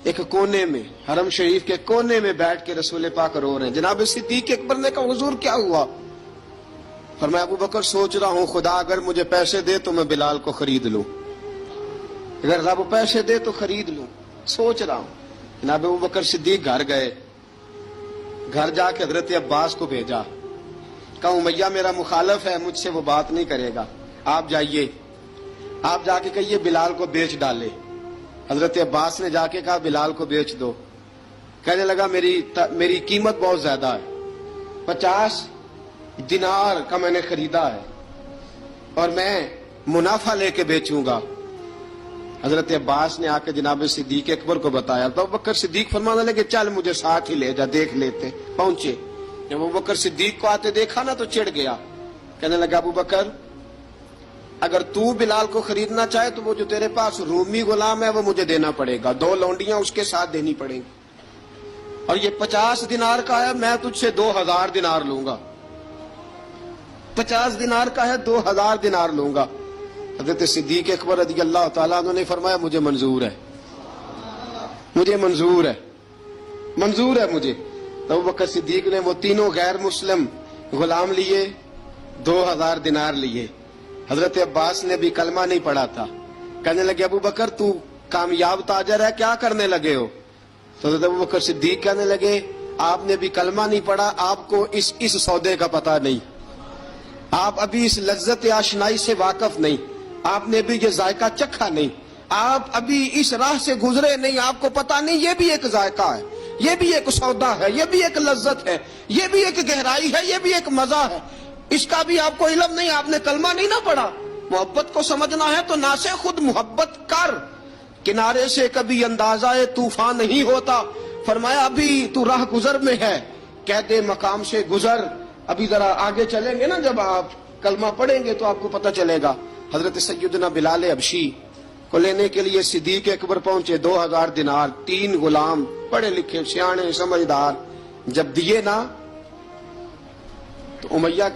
ایک کونے میں حرم شریف کے کونے میں بیٹھ کے رسول پاک رو رہے ہیں. جناب صدیق اکبر نے کہا حضور کیا ہوا؟ فرمایا ابو بکر سوچ رہا ہوں خدا اگر مجھے پیسے دے تو میں بلال کو خرید لوں، اگر رب پیسے دے تو خرید لوں، سوچ رہا ہوں. جناب ابو بکر صدیق گھر گئے، گھر جا کے حضرت عباس کو بھیجا، کہا امیہ میرا مخالف ہے، مجھ سے وہ بات نہیں کرے گا، آپ جائیے، آپ جا کے کہیے بلال کو بیچ ڈالے. حضرت عباس نے جا کے کہا بلال کو بیچ دو. کہنے لگا میری قیمت بہت زیادہ ہے، 50 دینار کا میں نے خریدا ہے اور میں منافع لے کے بیچوں گا. حضرت عباس نے آ کے جناب صدیق اکبر کو بتایا تو ابو بکر صدیق فرمانے لگے چل مجھے ساتھ ہی لے جا، دیکھ لیتے. پہنچے، جب ابو بکر صدیق کو آتے دیکھا نا تو چڑ گیا. کہنے لگا ابو بکر اگر تو بلال کو خریدنا چاہے تو وہ جو تیرے پاس رومی غلام ہے وہ مجھے دینا پڑے گا، 2 لونڈیاں اس کے ساتھ دینی پڑیں گی، اور یہ 50 دینار کا ہے، میں تجھ سے 2000 دینار لوں گا. 50 دینار کا ہے، 2000 دینار لوں گا. حضرت صدیق اکبر رضی اللہ تعالیٰ عنہ نے فرمایا مجھے منظور ہے، مجھے منظور ہے، منظور ہے مجھے. تو ابو بکر صدیق نے وہ تینوں غیر مسلم غلام لیے، 2000 دینار لیے. حضرت عباس نے بھی کلمہ نہیں پڑھا تھا. کہنے لگے ابو بکر تو کامیاب تاجر ہے، کیا کرنے لگے ہو؟ تو حضرت ابو بکر صدیق کہنے لگے آپ نے بھی کلمہ نہیں پڑھا، آپ کو اس سودے کا پتہ نہیں، آپ ابھی اس لذت آشنائی سے واقف نہیں، آپ نے بھی یہ ذائقہ چکھا نہیں، آپ ابھی اس راہ سے گزرے نہیں، آپ کو پتہ نہیں یہ بھی ایک ذائقہ ہے، یہ بھی ایک سودا ہے، یہ بھی ایک لذت ہے، یہ بھی ایک گہرائی ہے، یہ بھی ایک مزہ ہے، اس کا بھی آپ کو علم نہیں، آپ نے کلمہ نہیں نہ پڑھا. محبت کو سمجھنا ہے تو نہ سے خود محبت کر، کنارے سے کبھی اندازہ طوفان نہیں ہوتا. فرمایا ابھی تو راہ گزر میں ہے، قید مقام سے گزر، ابھی ذرا آگے چلیں گے نا، جب آپ کلمہ پڑھیں گے تو آپ کو پتہ چلے گا. حضرت سیدنا بلال حبشی کو لینے کے لیے صدیق اکبر پہنچے، 2000 دینار، 3 غلام پڑھے لکھے سیانے سمجھدار. جب دیے نا تو امیہ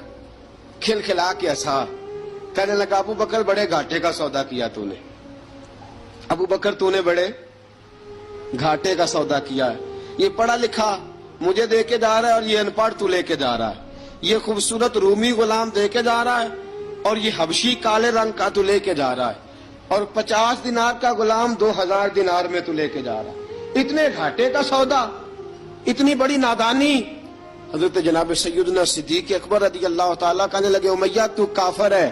کھل کھلا کے ہنسا، کہنے لگا ابو بکر بڑے گھاٹے کا سودا کیا تو نے، ابو بکر تو نے بڑے گھاٹے کا سودا کیا ہے. یہ پڑھا لکھا مجھے دے کے جا رہا ہے اور یہ ان پڑھ تو لے کے جا رہا ہے، یہ خوبصورت رومی غلام دے کے جا رہا ہے اور یہ حبشی کالے رنگ کا تو لے کے جا رہا ہے، اور 50 دینار کا غلام 2000 دینار میں تو لے کے جا رہا ہے. اتنے گھاٹے کا سودا، اتنی بڑی نادانی. حضرت جناب سیدنا صدیق اکبر رضی اللہ تعالیٰ کہنے لگے امیہ تو کافر ہے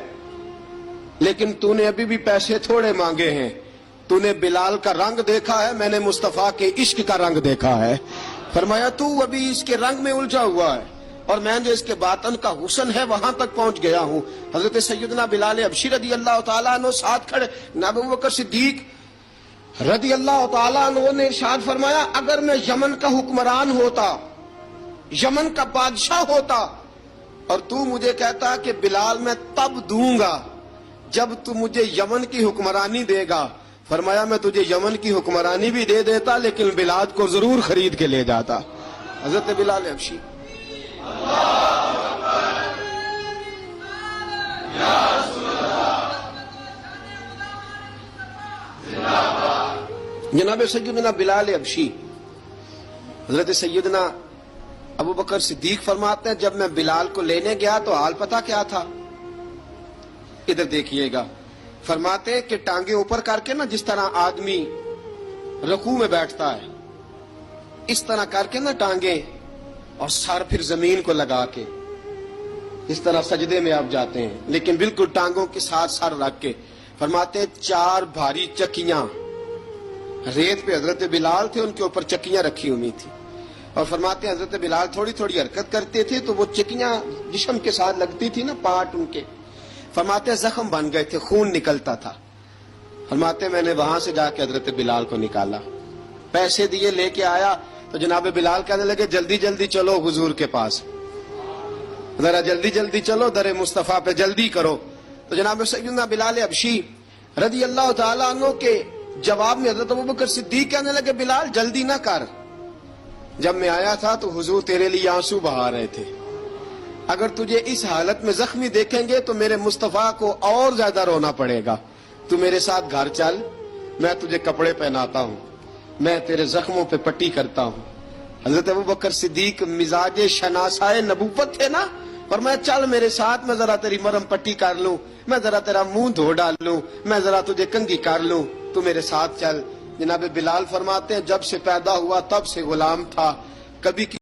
لیکن تو نے ابھی بھی پیسے تھوڑے مانگے ہیں، تو نے بلال کا رنگ دیکھا ہے، میں نے مصطفیٰ کے عشق کا رنگ دیکھا ہے. فرمایا تو ابھی اس کے رنگ میں الجھا ہوا ہے اور میں جو اس کے باطن کا حسن ہے وہاں تک پہنچ گیا ہوں. حضرت سیدنا بلال حبشی رضی اللہ تعالیٰ عنہ ساتھ کھڑے، جناب ابو بکر صدیق رضی اللہ تعالیٰ عنہ نے ارشاد فرمایا اگر میں یمن کا حکمران ہوتا، یمن کا بادشاہ ہوتا اور تو مجھے کہتا کہ بلال میں تب دوں گا جب تو مجھے یمن کی حکمرانی دے گا، فرمایا میں تجھے یمن کی حکمرانی بھی دے دیتا لیکن بلال کو ضرور خرید کے لے جاتا. حضرت بلال حبشی جناب سیدنا بلال حبشی، حضرت سیدنا ابو بکر صدیق فرماتے ہیں جب میں بلال کو لینے گیا تو حال پتہ کیا تھا؟ ادھر دیکھیے گا. فرماتے ہیں کہ ٹانگیں اوپر کر کے نا جس طرح آدمی رکوع میں بیٹھتا ہے اس طرح کر کے نا ٹانگیں، اور سر پھر زمین کو لگا کے اس طرح سجدے میں آپ جاتے ہیں، لیکن بالکل ٹانگوں کے ساتھ سر رکھ کے. فرماتے ہیں 4 بھاری چکیاں ریت پہ حضرت بلال تھے، ان کے اوپر چکیاں رکھی ہوئی تھی، اور فرماتے ہیں حضرت بلال تھوڑی تھوڑی حرکت کرتے تھے تو وہ چکیاں جسم کے ساتھ لگتی تھی نا، پارٹ ان کے، فرماتے ہیں زخم بن گئے تھے، خون نکلتا تھا. فرماتے ہیں میں نے وہاں سے جا کے حضرت بلال کو نکالا، پیسے دیے لے کے آیا تو جناب بلال کہنے لگے جلدی جلدی چلو حضور کے پاس، ذرا جلدی جلدی چلو، در مصطفیٰ پہ جلدی کرو. تو جناب سیدنا بلال حبشی رضی اللہ تعالیٰ عنہ کے جواب میں حضرت ابوبکر صدیق کہنے لگے بلال جلدی نہ کر، جب میں آیا تھا تو حضور تیرے لیے آنسو بہا رہے تھے، اگر تجھے اس حالت میں زخمی دیکھیں گے تو میرے مصطفیٰ کو اور زیادہ رونا پڑے گا، تو میرے ساتھ گھر چل، میں تجھے کپڑے پہناتا ہوں. میں تیرے زخموں پہ پٹی کرتا ہوں. حضرت ابوبکر صدیق مزاج شناسائے نبوت تھے نا، فرمایا چل میرے ساتھ، میں ذرا تیری مرم پٹی کر لوں، میں ذرا تیرا منہ دھو ڈال لوں، میں ذرا تجھے کنگھی کر لوں، تو میرے ساتھ چل. جناب بلال فرماتے ہیں جب سے پیدا ہوا تب سے غلام تھا، کبھی